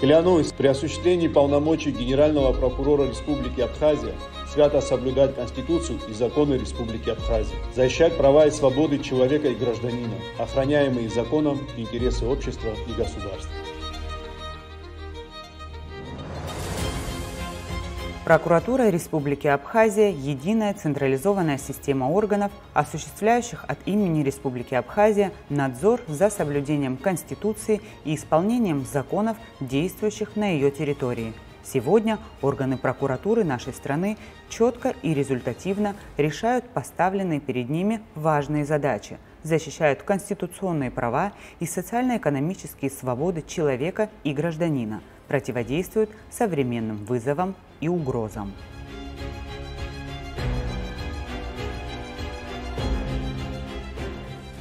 Клянусь при осуществлении полномочий Генерального прокурора Республики Абхазия свято соблюдать Конституцию и законы Республики Абхазия, защищать права и свободы человека и гражданина, охраняемые законом интересы общества и государства. Прокуратура Республики Абхазия – единая централизованная система органов, осуществляющих от имени Республики Абхазия надзор за соблюдением Конституции и исполнением законов, действующих на ее территории. Сегодня органы прокуратуры нашей страны четко и результативно решают поставленные перед ними важные задачи, защищают конституционные права и социально-экономические свободы человека и гражданина, противодействуют современным вызовам и угрозам.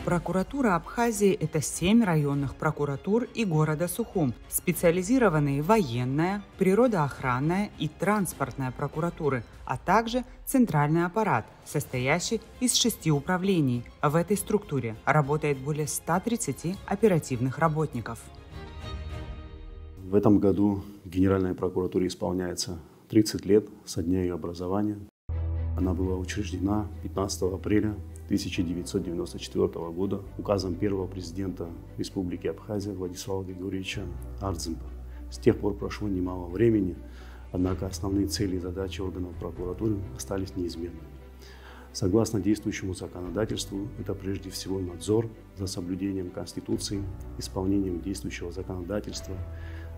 Прокуратура Абхазии – это 7 районных прокуратур и города Сухум, специализированные военная, природоохранная и транспортная прокуратуры, а также центральный аппарат, состоящий из 6 управлений. В этой структуре работает более 130 оперативных работников. В этом году Генеральной прокуратуре исполняется 30 лет со дня ее образования. Она была учреждена 15 апреля 1994 года указом первого президента Республики Абхазия Владислава Григорьевича Ардзинба. С тех пор прошло немало времени, однако основные цели и задачи органов прокуратуры остались неизменными. Согласно действующему законодательству, это прежде всего надзор за соблюдением Конституции, исполнением действующего законодательства,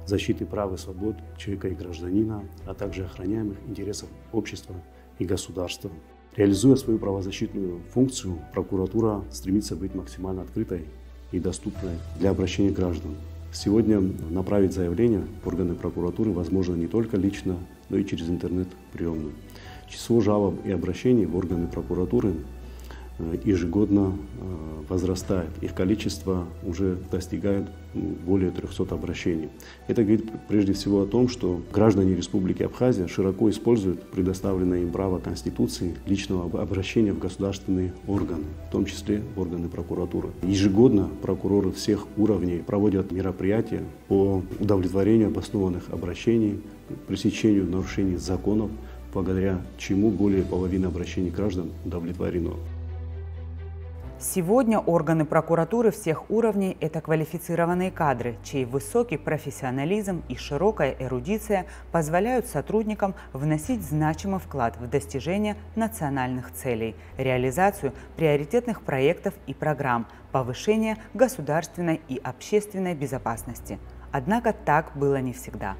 защиты прав и свобод человека и гражданина, а также охраняемых интересов общества и государства. Реализуя свою правозащитную функцию, прокуратура стремится быть максимально открытой и доступной для обращения граждан. Сегодня направить заявление в органы прокуратуры возможно не только лично, но и через интернет-приемную. Число жалоб и обращений в органы прокуратуры ежегодно возрастает. Их количество уже достигает более 300 обращений. Это говорит прежде всего о том, что граждане Республики Абхазия широко используют предоставленное им право Конституции личного обращения в государственные органы, в том числе в органы прокуратуры. Ежегодно прокуроры всех уровней проводят мероприятия по удовлетворению обоснованных обращений, пресечению нарушений законов, благодаря чему более половины обращений граждан удовлетворено. Сегодня органы прокуратуры всех уровней – это квалифицированные кадры, чей высокий профессионализм и широкая эрудиция позволяют сотрудникам вносить значимый вклад в достижение национальных целей, реализацию приоритетных проектов и программ, повышение государственной и общественной безопасности. Однако так было не всегда.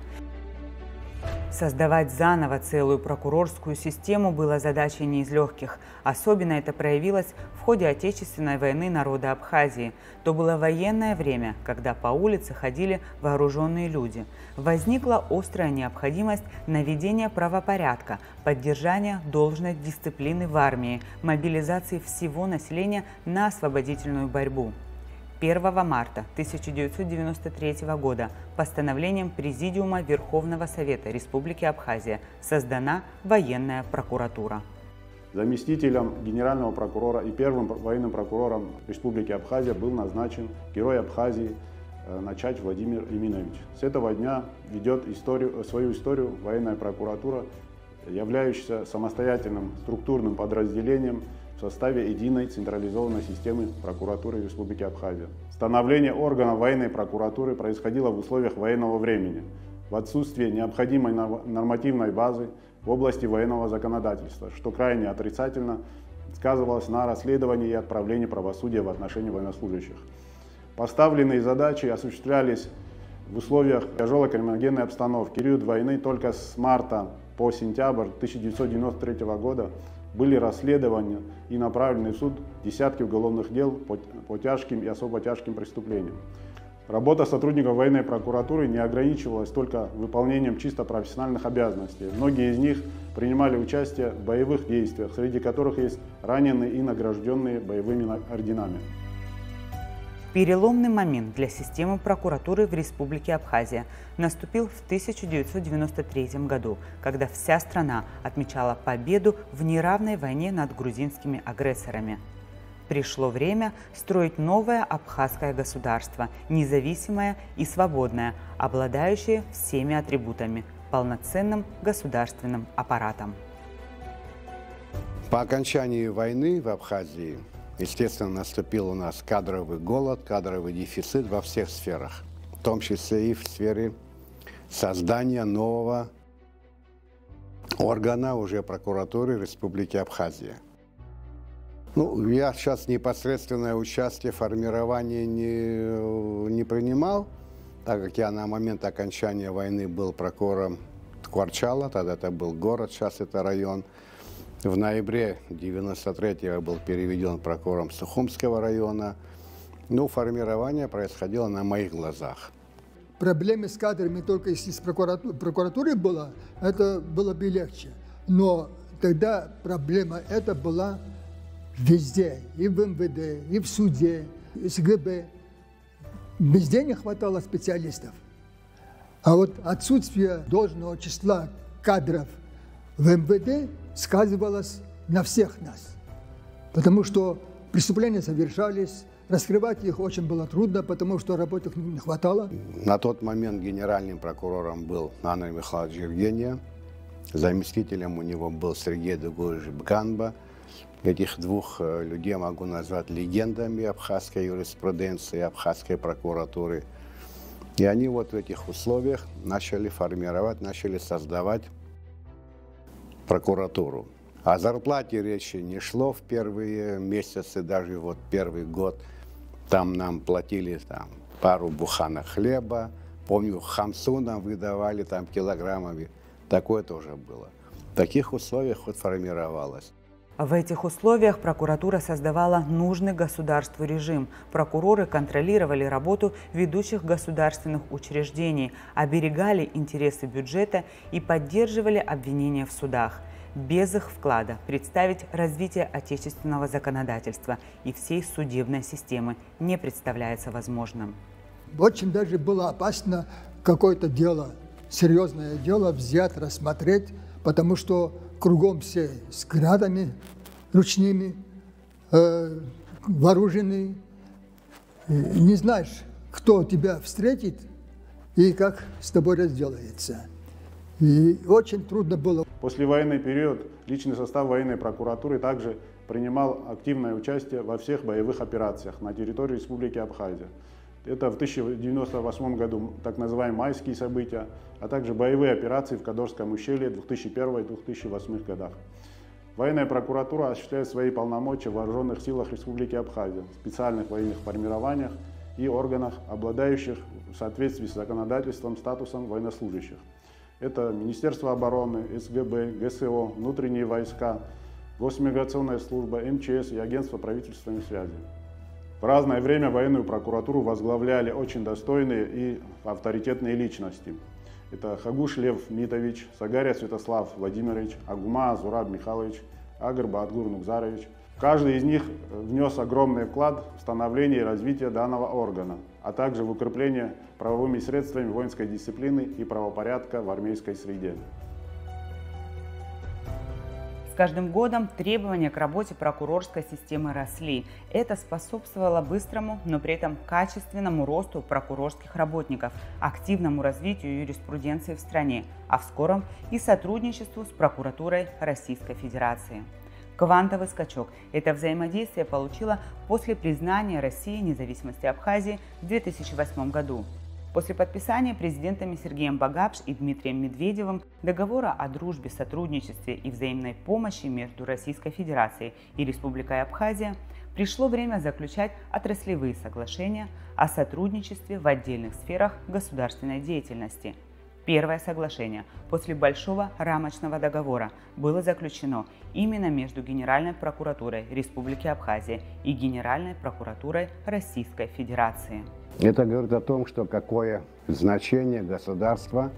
Создавать заново целую прокурорскую систему было задачей не из легких. Особенно это проявилось в ходе Отечественной войны народа Абхазии. То было военное время, когда по улице ходили вооруженные люди. Возникла острая необходимость наведения правопорядка, поддержания должной дисциплины в армии, мобилизации всего населения на освободительную борьбу. 1 марта 1993 года постановлением Президиума Верховного Совета Республики Абхазия создана военная прокуратура. Заместителем генерального прокурора и первым военным прокурором Республики Абхазия был назначен герой Абхазии Начач Владимир Эминович. С этого дня ведет свою историю военная прокуратура, являющаяся самостоятельным структурным подразделением в составе единой централизованной системы прокуратуры Республики Абхазия. Становление органов военной прокуратуры происходило в условиях военного времени, в отсутствие необходимой нормативной базы в области военного законодательства, что крайне отрицательно сказывалось на расследовании и отправлении правосудия в отношении военнослужащих. Поставленные задачи осуществлялись в условиях тяжелой криминогенной обстановки. В период войны только с марта по сентябрь 1993 года были расследованы и направлены в суд десятки уголовных дел по тяжким и особо тяжким преступлениям. Работа сотрудников военной прокуратуры не ограничивалась только выполнением чисто профессиональных обязанностей. Многие из них принимали участие в боевых действиях, среди которых есть раненые и награжденные боевыми орденами. Переломный момент для системы прокуратуры в Республике Абхазия наступил в 1993 году, когда вся страна отмечала победу в неравной войне над грузинскими агрессорами. Пришло время строить новое абхазское государство, независимое и свободное, обладающее всеми атрибутами, полноценным государственным аппаратом. По окончании войны в Абхазии, естественно, наступил у нас кадровый голод, кадровый дефицит во всех сферах, в том числе и в сфере создания нового органа уже прокуратуры Республики Абхазия. Ну, я сейчас непосредственное участие в формировании не принимал, так как я на момент окончания войны был прокурором Ткварчала, тогда это был город, сейчас это район. В ноябре 1993-го был переведен прокурором Сухумского района. Ну, формирование происходило на моих глазах. Проблемы с кадрами только если с прокуратурой было, это было бы легче. Но тогда проблема эта была везде, и в МВД, и в суде, и в СГБ. Везде не хватало специалистов. А вот отсутствие должного числа кадров в МВД сказывалось на всех нас. Потому что преступления совершались, раскрывать их очень было трудно, потому что работы не хватало. На тот момент генеральным прокурором был Андрей Михайлович Евгения. Заместителем у него был Сергей Дугуевич Бганба. Этих двух людей могу назвать легендами абхазской юриспруденции, абхазской прокуратуры. И они вот в этих условиях начали формировать, начали создавать прокуратуру. О зарплате речи не шло в первые месяцы, даже вот первый год. Там нам платили пару буханок хлеба. Помню, хамсу нам выдавали килограммами. Такое тоже было. В таких условиях вот формировалось. В этих условиях прокуратура создавала нужный государству режим. Прокуроры контролировали работу ведущих государственных учреждений, оберегали интересы бюджета и поддерживали обвинения в судах. Без их вклада представить развитие отечественного законодательства и всей судебной системы не представляется возможным. Очень даже было опасно какое-то дело, серьезное дело взять, рассмотреть, потому что кругом все с градами ручными, вооружены. Не знаешь, кто тебя встретит и как с тобой разделается. И очень трудно было. Послевоенный период личный состав военной прокуратуры также принимал активное участие во всех боевых операциях на территории Республики Абхазия. Это в 1998 году так называемые майские события, а также боевые операции в Кадорском ущелье в 2001-2008 годах. Военная прокуратура осуществляет свои полномочия в вооруженных силах Республики Абхазия, специальных военных формированиях и органах, обладающих в соответствии с законодательством статусом военнослужащих. Это Министерство обороны, СГБ, ГСО, внутренние войска, Госмиграционная служба, МЧС и Агентство правительственной связи. В разное время военную прокуратуру возглавляли очень достойные и авторитетные личности. Это Хагуш Лев Митович, Сагария Святослав Владимирович, Агума Зураб Михайлович, Агр Баатгур Нукзарович. Каждый из них внес огромный вклад в становление и развитие данного органа, а также в укрепление правовыми средствами воинской дисциплины и правопорядка в армейской среде. С каждым годом требования к работе прокурорской системы росли. Это способствовало быстрому, но при этом качественному росту прокурорских работников, активному развитию юриспруденции в стране, а в скором и сотрудничеству с прокуратурой Российской Федерации. Квантовый скачок это взаимодействие получило после признания России независимости Абхазии в 2008 году. После подписания президентами Сергеем Багапш и Дмитрием Медведевым договора о дружбе, сотрудничестве и взаимной помощи между Российской Федерацией и Республикой Абхазия пришло время заключать отраслевые соглашения о сотрудничестве в отдельных сферах государственной деятельности. Первое соглашение после Большого рамочного договора было заключено именно между Генеральной прокуратурой Республики Абхазия и Генеральной прокуратурой Российской Федерации. Это говорит о том, что какое значение государство,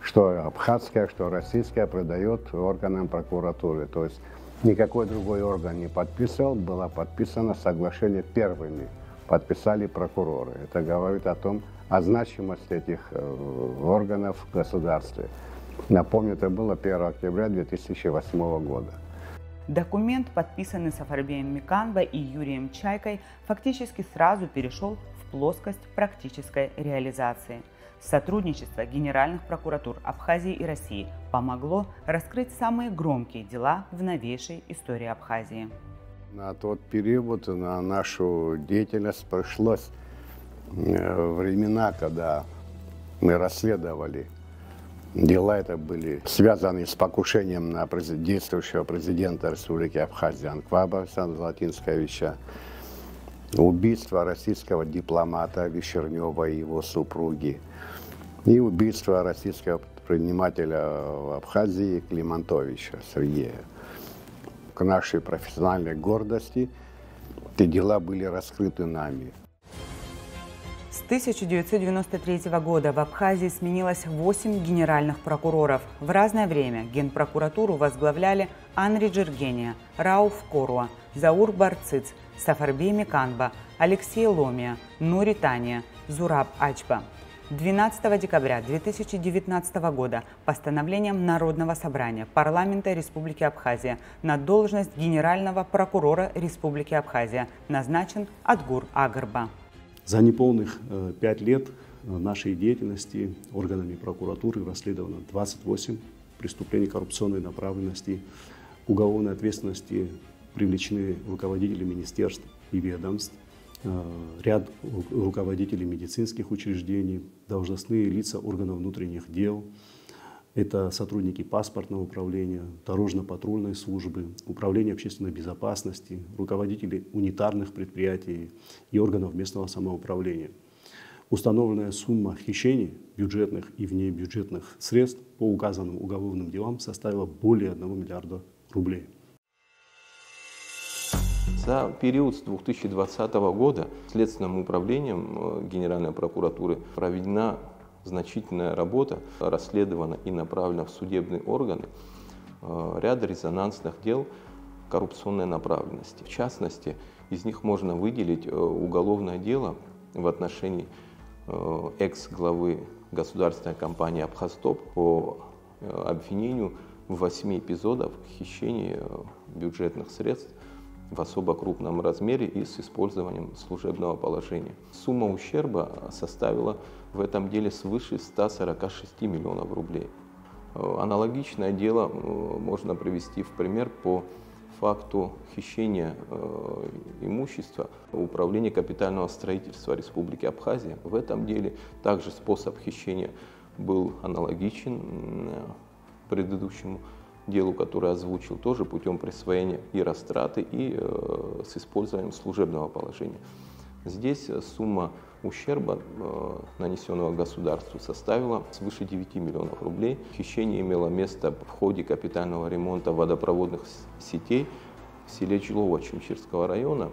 что абхазское, что российское, придает органам прокуратуры. То есть никакой другой орган не подписывал, было подписано соглашение первыми, подписали прокуроры. Это говорит о значимости этих органов в государстве. Напомню, это было 1 октября 2008 года. Документ, подписанный Сафарбием Миканба и Юрием Чайкой, фактически сразу перешел в плоскость практической реализации. Сотрудничество генеральных прокуратур Абхазии и России помогло раскрыть самые громкие дела в новейшей истории Абхазии. На тот период, на нашу деятельность пришлось времена, когда мы расследовали дела, это были связаны с покушением на действующего президента Республики Абхазия Анкваба Александра Золотинскевича, убийство российского дипломата Вишернева и его супруги и убийство российского предпринимателя в Абхазии Климантовича Сергея. К нашей профессиональной гордости эти дела были раскрыты нами. С 1993 года в Абхазии сменилось 8 генеральных прокуроров. В разное время Генпрокуратуру возглавляли Анри Джергения, Рауф Коруа, Заур Барциц, Сафарбий Миканба, Алексей Ломия, Нури Тания, Зураб Ачба. 12 декабря 2019 года постановлением Народного собрания парламента Республики Абхазия на должность генерального прокурора Республики Абхазия назначен Адгур Агарба. За неполных 5 лет нашей деятельности органами прокуратуры расследовано 28 преступлений коррупционной направленности. К уголовной ответственности привлечены руководители министерств и ведомств, ряд руководителей медицинских учреждений, должностные лица органов внутренних дел. Это сотрудники паспортного управления, дорожно-патрульной службы, управления общественной безопасности, руководители унитарных предприятий и органов местного самоуправления. Установленная сумма хищений бюджетных и внебюджетных средств по указанным уголовным делам составила более 1 миллиарда рублей. За период с 2020 года Следственным управлением Генеральной прокуратуры проведена значительная работа, расследована и направлена в судебные органы ряда резонансных дел коррупционной направленности. В частности, из них можно выделить уголовное дело в отношении экс-главы государственной компании «Абхазтоп» по обвинению в 8 эпизодах хищения бюджетных средств в особо крупном размере и с использованием служебного положения. Сумма ущерба составила в этом деле свыше 146 миллионов рублей. Аналогичное дело можно привести в пример по факту хищения имущества Управления капитального строительства Республики Абхазия. В этом деле также способ хищения был аналогичен предыдущему делу, которое озвучил, тоже путем присвоения и растраты, и с использованием служебного положения. Здесь сумма ущерба, нанесенного государству, составила свыше 9 миллионов рублей. Хищение имело место в ходе капитального ремонта водопроводных сетей в селе Чилово Чимчирского района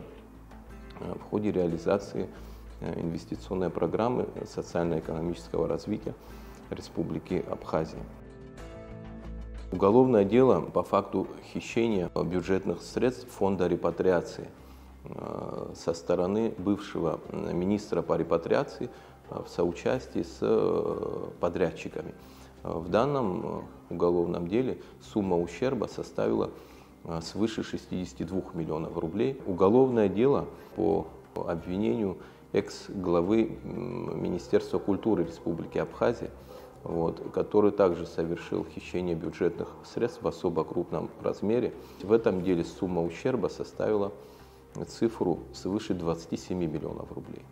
в ходе реализации инвестиционной программы социально-экономического развития Республики Абхазия. Уголовное дело по факту хищения бюджетных средств фонда репатриации со стороны бывшего министра по репатриации в соучастии с подрядчиками. В данном уголовном деле сумма ущерба составила свыше 62 миллионов рублей. Уголовное дело по обвинению экс-главы Министерства культуры Республики Абхазия, который также совершил хищение бюджетных средств в особо крупном размере. В этом деле сумма ущерба составила цифру свыше 27 миллионов рублей.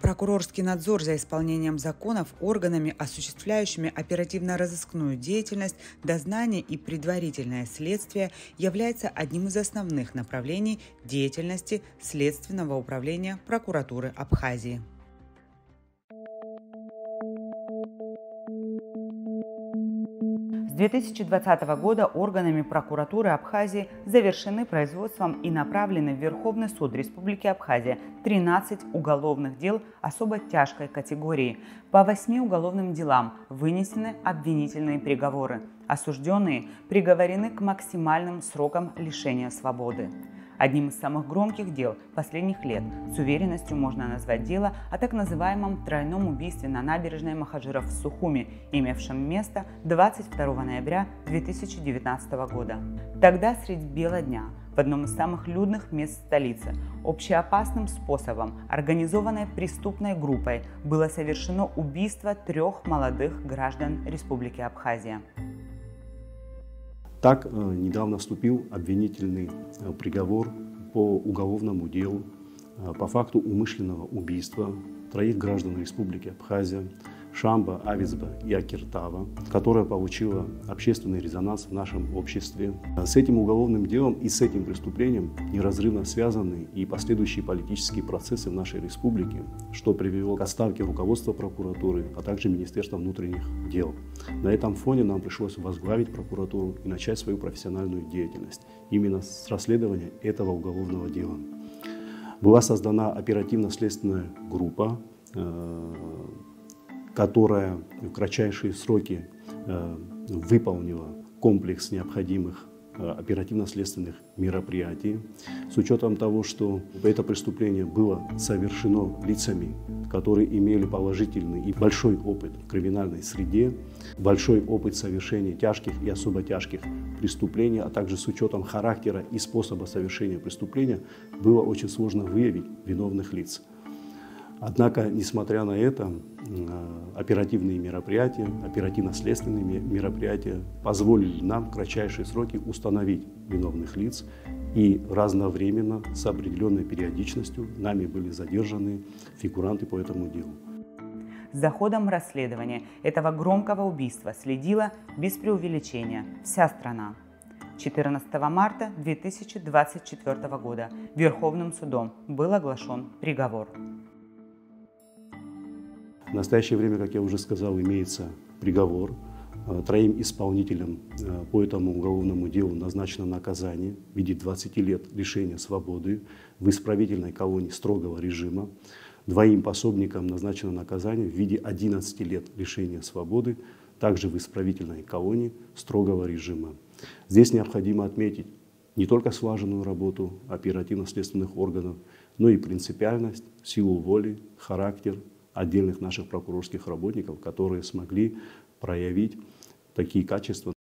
Прокурорский надзор за исполнением законов органами, осуществляющими оперативно-розыскную деятельность, дознание и предварительное следствие является одним из основных направлений деятельности Следственного управления прокуратуры Абхазии. С 2020 года органами прокуратуры Абхазии завершены производством и направлены в Верховный суд Республики Абхазия 13 уголовных дел особо тяжкой категории. По 8 уголовным делам вынесены обвинительные приговоры. Осужденные приговорены к максимальным срокам лишения свободы. Одним из самых громких дел последних лет с уверенностью можно назвать дело о так называемом тройном убийстве на набережной Махаджиров в Сухуми, имевшем место 22 ноября 2019 года. Тогда средь бела дня в одном из самых людных мест столицы общеопасным способом, организованной преступной группой, было совершено убийство 3 молодых граждан Республики Абхазия. Так, недавно вступил обвинительный приговор по уголовному делу по факту умышленного убийства 3 граждан Республики Абхазия Шамба, Авизба и Акиртава, которая получила общественный резонанс в нашем обществе. С этим уголовным делом и с этим преступлением неразрывно связаны и последующие политические процессы в нашей республике, что привело к отставке руководства прокуратуры, а также Министерства внутренних дел. На этом фоне нам пришлось возглавить прокуратуру и начать свою профессиональную деятельность именно с расследования этого уголовного дела. Была создана оперативно-следственная группа, которая в кратчайшие сроки выполнила комплекс необходимых оперативно-следственных мероприятий, с учетом того, что это преступление было совершено лицами, которые имели положительный и большой опыт в криминальной среде, большой опыт совершения тяжких и особо тяжких преступлений, а также с учетом характера и способа совершения преступления, было очень сложно выявить виновных лиц. Однако, несмотря на это, оперативные мероприятия, оперативно-следственные мероприятия позволили нам в кратчайшие сроки установить виновных лиц, и разновременно, с определенной периодичностью, нами были задержаны фигуранты по этому делу. За ходом расследования этого громкого убийства следила, без преувеличения, вся страна. 14 марта 2024 года Верховным судом был оглашен приговор. В настоящее время, как я уже сказал, имеется приговор. 3 исполнителям по этому уголовному делу назначено наказание в виде 20 лет лишения свободы в исправительной колонии строгого режима. 2 пособникам назначено наказание в виде 11 лет лишения свободы, также в исправительной колонии строгого режима. Здесь необходимо отметить не только слаженную работу оперативно-следственных органов, но и принципиальность, силу воли, характер отдельных наших прокурорских работников, которые смогли проявить такие качества.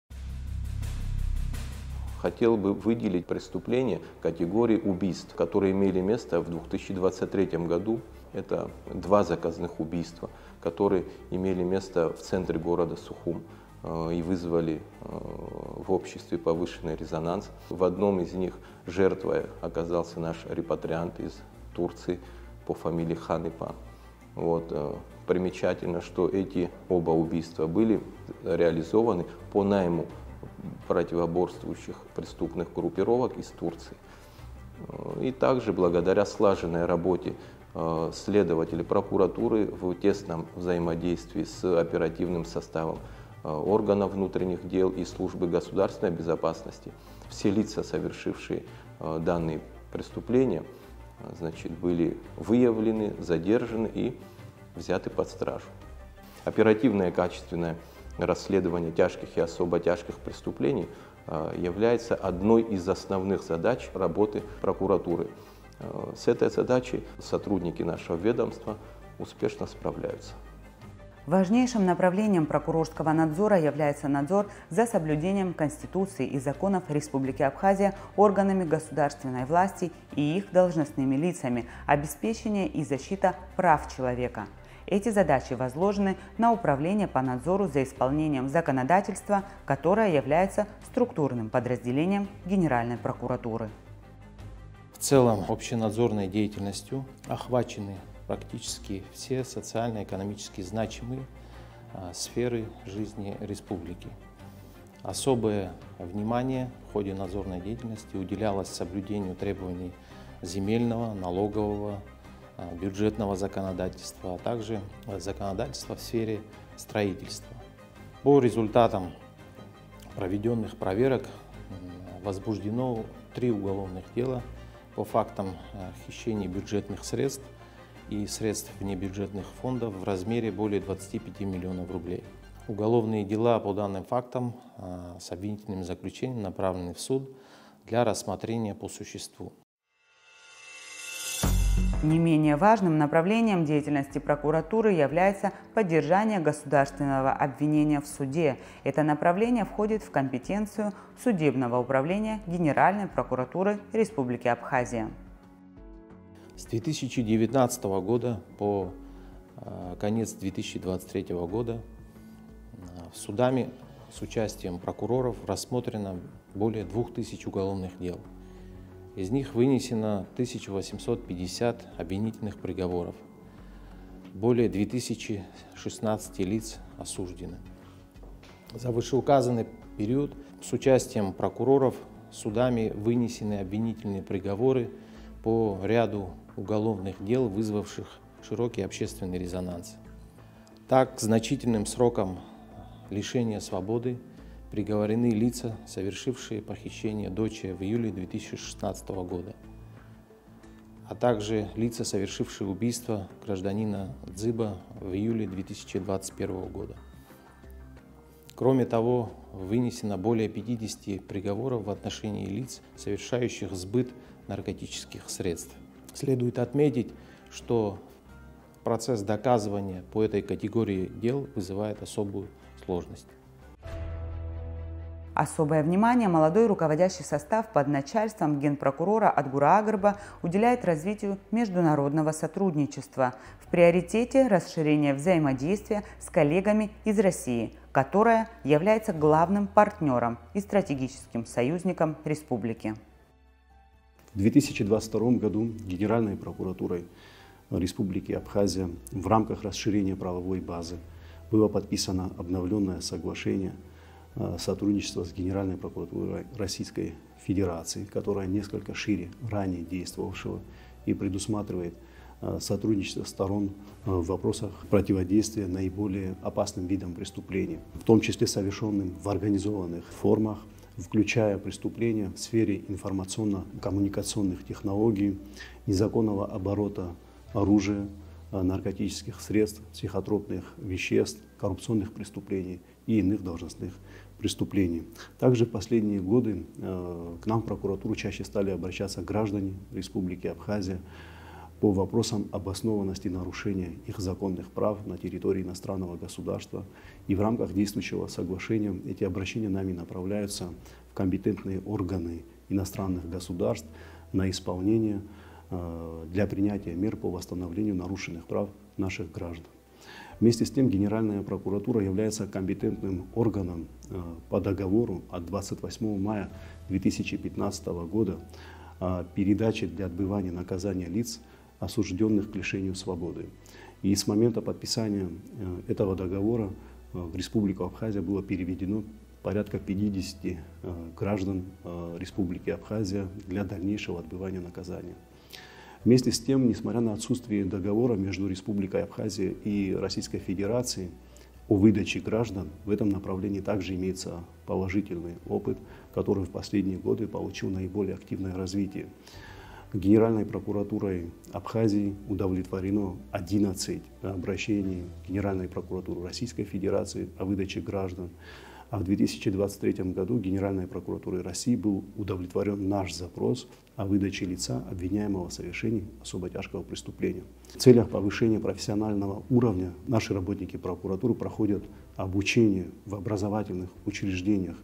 Хотел бы выделить преступления категории убийств, которые имели место в 2023 году. Это 2 заказных убийства, которые имели место в центре города Сухум и вызвали в обществе повышенный резонанс. В одном из них жертвой оказался наш репатриант из Турции по фамилии Ханипа. Примечательно, что эти оба убийства были реализованы по найму противоборствующих преступных группировок из Турции. И также благодаря слаженной работе следователей прокуратуры в тесном взаимодействии с оперативным составом органов внутренних дел и службы государственной безопасности, все лица, совершившие данные преступления, были выявлены, задержаны и взяты под стражу. Оперативное и качественное расследование тяжких и особо тяжких преступлений является одной из основных задач работы прокуратуры. С этой задачей сотрудники нашего ведомства успешно справляются. Важнейшим направлением прокурорского надзора является надзор за соблюдением Конституции и законов Республики Абхазия органами государственной власти и их должностными лицами, обеспечение и защита прав человека. Эти задачи возложены на Управление по надзору за исполнением законодательства, которое является структурным подразделением Генеральной прокуратуры. В целом, общенадзорной деятельностью охвачены практически все социально-экономически значимые сферы жизни республики. Особое внимание в ходе надзорной деятельности уделялось соблюдению требований земельного, налогового, бюджетного законодательства, а также законодательства в сфере строительства. По результатам проведенных проверок возбуждено 3 уголовных дела по фактам хищения бюджетных средств и средств внебюджетных фондов в размере более 25 миллионов рублей. Уголовные дела по данным фактам с обвинительным заключением направлены в суд для рассмотрения по существу. Не менее важным направлением деятельности прокуратуры является поддержание государственного обвинения в суде. Это направление входит в компетенцию судебного управления Генеральной прокуратуры Республики Абхазия. С 2019 года по конец 2023 года судами с участием прокуроров рассмотрено более 2000 уголовных дел. Из них вынесено 1850 обвинительных приговоров. Более 2016 лиц осуждены. За вышеуказанный период с участием прокуроров судами вынесены обвинительные приговоры по ряду уголовных дел, вызвавших широкий общественный резонанс. Так, к значительным срокам лишения свободы приговорены лица, совершившие похищение дочери в июле 2016 года, а также лица, совершившие убийство гражданина Дзыба в июле 2021 года. Кроме того, вынесено более 50 приговоров в отношении лиц, совершающих сбыт наркотических средств. Следует отметить, что процесс доказывания по этой категории дел вызывает особую сложность. Особое внимание молодой руководящий состав под начальством генпрокурора Адгура Агарба уделяет развитию международного сотрудничества. В приоритете расширение взаимодействия с коллегами из России, которая является главным партнером и стратегическим союзником республики. В 2022 году Генеральной прокуратурой Республики Абхазия в рамках расширения правовой базы было подписано обновленное соглашение сотрудничества с Генеральной прокуратурой Российской Федерации, которая несколько шире ранее действовавшего и предусматривает сотрудничество сторон в вопросах противодействия наиболее опасным видам преступлений, в том числе совершенным в организованных формах, включая преступления в сфере информационно-коммуникационных технологий, незаконного оборота оружия, наркотических средств, психотропных веществ, коррупционных преступлений и иных должностных преступлений. Также в последние годы к нам в прокуратуру чаще стали обращаться граждане Республики Абхазия по вопросам обоснованности нарушения их законных прав на территории иностранного государства. И в рамках действующего соглашения эти обращения нами направляются в компетентные органы иностранных государств на исполнение для принятия мер по восстановлению нарушенных прав наших граждан. Вместе с тем Генеральная прокуратура является компетентным органом по договору от 28 мая 2015 года о передаче для отбывания наказания лиц, осужденных к лишению свободы. И с момента подписания этого договора в Республику Абхазия было переведено порядка 50 граждан Республики Абхазия для дальнейшего отбывания наказания. Вместе с тем, несмотря на отсутствие договора между Республикой Абхазия и Российской Федерацией о выдаче граждан, в этом направлении также имеется положительный опыт, который в последние годы получил наиболее активное развитие. Генеральной прокуратурой Абхазии удовлетворено 11 обращений Генеральной прокуратуры Российской Федерации о выдаче граждан. А в 2023 году Генеральной прокуратурой России был удовлетворен наш запрос о выдаче лица, обвиняемого в совершении особо тяжкого преступления. В целях повышения профессионального уровня наши работники прокуратуры проходят обучение в образовательных учреждениях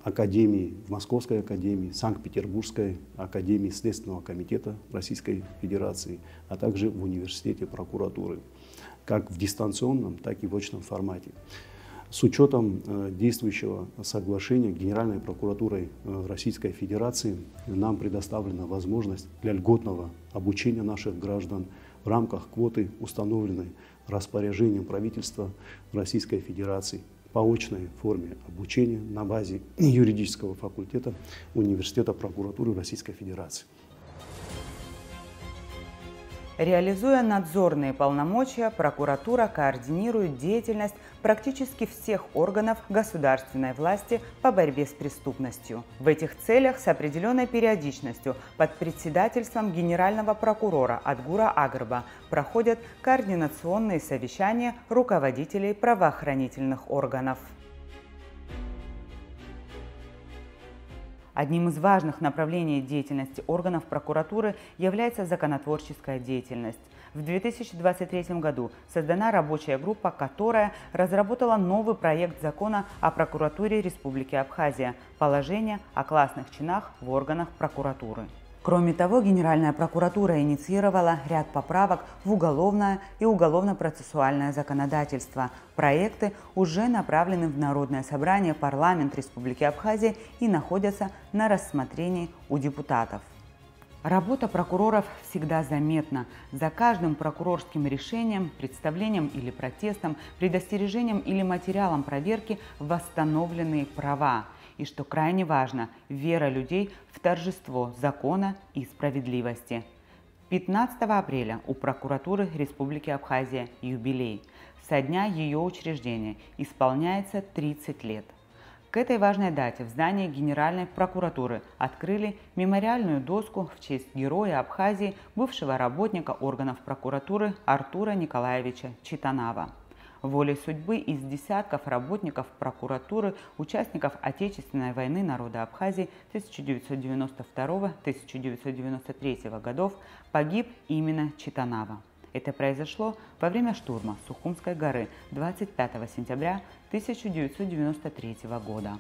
Академии, в Московской академии, Санкт-Петербургской академии Следственного комитета Российской Федерации, а также в университете прокуратуры, как в дистанционном, так и в очном формате. С учетом действующего соглашения Генеральной прокуратурой Российской Федерации нам предоставлена возможность для льготного обучения наших граждан в рамках квоты, установленной распоряжением правительства Российской Федерации по очной форме обучения на базе юридического факультета Университета прокуратуры Российской Федерации. Реализуя надзорные полномочия, прокуратура координирует деятельность практически всех органов государственной власти по борьбе с преступностью. В этих целях с определенной периодичностью под председательством генерального прокурора Адгура Агарба проходят координационные совещания руководителей правоохранительных органов. Одним из важных направлений деятельности органов прокуратуры является законотворческая деятельность. В 2023 году создана рабочая группа, которая разработала новый проект закона о прокуратуре Республики Абхазия «Положение о классных чинах в органах прокуратуры». Кроме того, Генеральная прокуратура инициировала ряд поправок в уголовное и уголовно-процессуальное законодательство. Проекты уже направлены в Народное собрание, парламент Республики Абхазия и находятся на рассмотрении у депутатов. Работа прокуроров всегда заметна. За каждым прокурорским решением, представлением или протестом, предостережением или материалом проверки восстановлены права. И, что крайне важно, вера людей в торжество закона и справедливости. 15 апреля у прокуратуры Республики Абхазия юбилей. Со дня ее учреждения исполняется 30 лет. К этой важной дате в здании Генеральной прокуратуры открыли мемориальную доску в честь героя Абхазии, бывшего работника органов прокуратуры Артура Николаевича Читанава. Волей судьбы из десятков работников прокуратуры, участников Отечественной войны народа Абхазии 1992-1993 годов погиб именно Читанава. Это произошло во время штурма Сухумской горы 25 сентября 1993 года.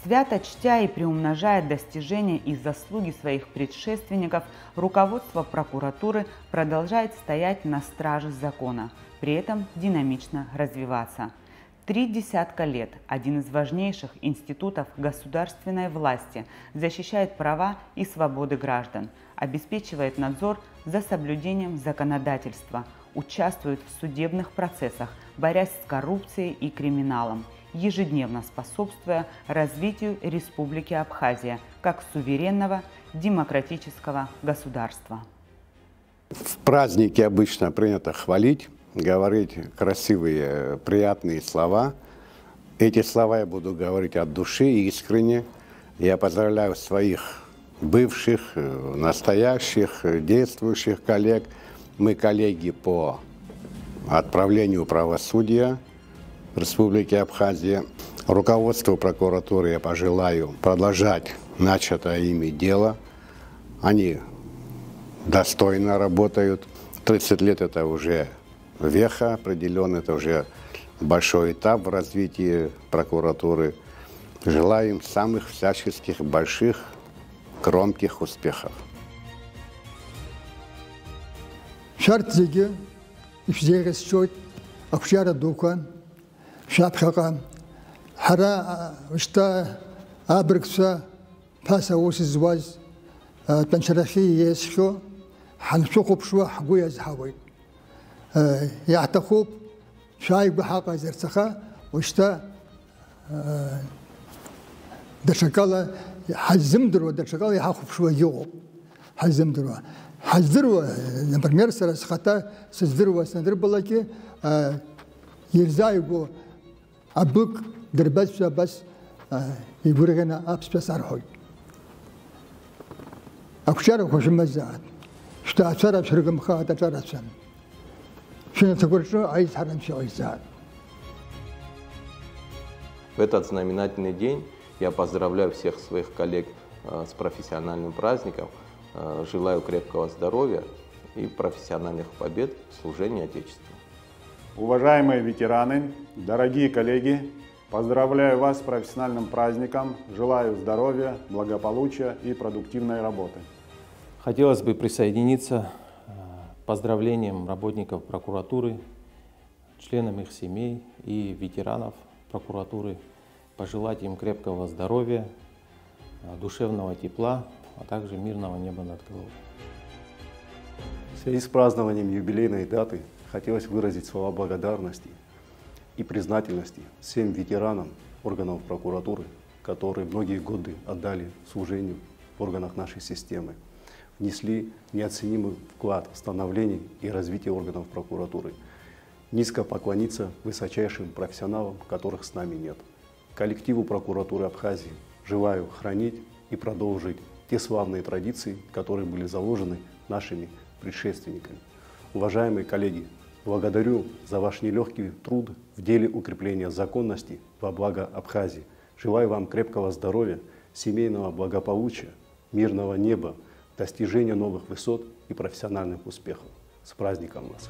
Свято чтя и приумножая достижения и заслуги своих предшественников, руководство прокуратуры продолжает стоять на страже закона, при этом динамично развиваться. 30 лет один из важнейших институтов государственной власти защищает права и свободы граждан, обеспечивает надзор за соблюдением законодательства, участвует в судебных процессах, борясь с коррупцией и криминалом, ежедневно способствуя развитию Республики Абхазия как суверенного демократического государства. В празднике обычно принято хвалить, говорить красивые, приятные слова. Эти слова я буду говорить от души и искренне. Я поздравляю своих бывших, настоящих, действующих коллег. Мы коллеги по отправлению правосудия в Республике Абхазия. Руководству прокуратуры я пожелаю продолжать начатое ими дело. Они достойно работают. 30 лет это уже веха определенно, это уже большой этап в развитии прокуратуры. Желаю им самых всяческих больших, громких успехов. Шартзиги, ифзегасчот, акшара дукан, шапхака, хара шта абрикса, паса осизваз, танчарахи есхо, ханшукуб шуа хагуяз хавай. يعتقوب شايب بحاقة زرتخا وشتا درشقالة حزم دروا درشقالة يحاقب شوى يوغب حزم دروا حزدروا نبرمير سرس خطا سزدروا سندر بلاكي يرزايبو أبوك درباز بس يقولنا أبس بس أرحوي أكشارك وش مزاد شتا أشارة بشرق مخاطة أشارة سن В этот знаменательный день я поздравляю всех своих коллег с профессиональным праздником, желаю крепкого здоровья и профессиональных побед в служении Отечеству. Уважаемые ветераны, дорогие коллеги, поздравляю вас с профессиональным праздником, желаю здоровья, благополучия и продуктивной работы. Хотелось бы присоединиться поздравлениям работников прокуратуры, членам их семей и ветеранов прокуратуры, пожелать им крепкого здоровья, душевного тепла, а также мирного неба над головой. В связи с празднованием юбилейной даты хотелось выразить слова благодарности и признательности всем ветеранам органов прокуратуры, которые многие годы отдали служению в органах нашей системы, внесли неоценимый вклад в становление и развитие органов прокуратуры. Низко поклониться высочайшим профессионалам, которых с нами нет. Коллективу прокуратуры Абхазии желаю хранить и продолжить те славные традиции, которые были заложены нашими предшественниками. Уважаемые коллеги, Благодарю за ваш нелегкий труд в деле укрепления законности во благо Абхазии. Желаю вам крепкого здоровья, семейного благополучия, мирного неба, достижения новых высот и профессиональных успехов. С праздником вас!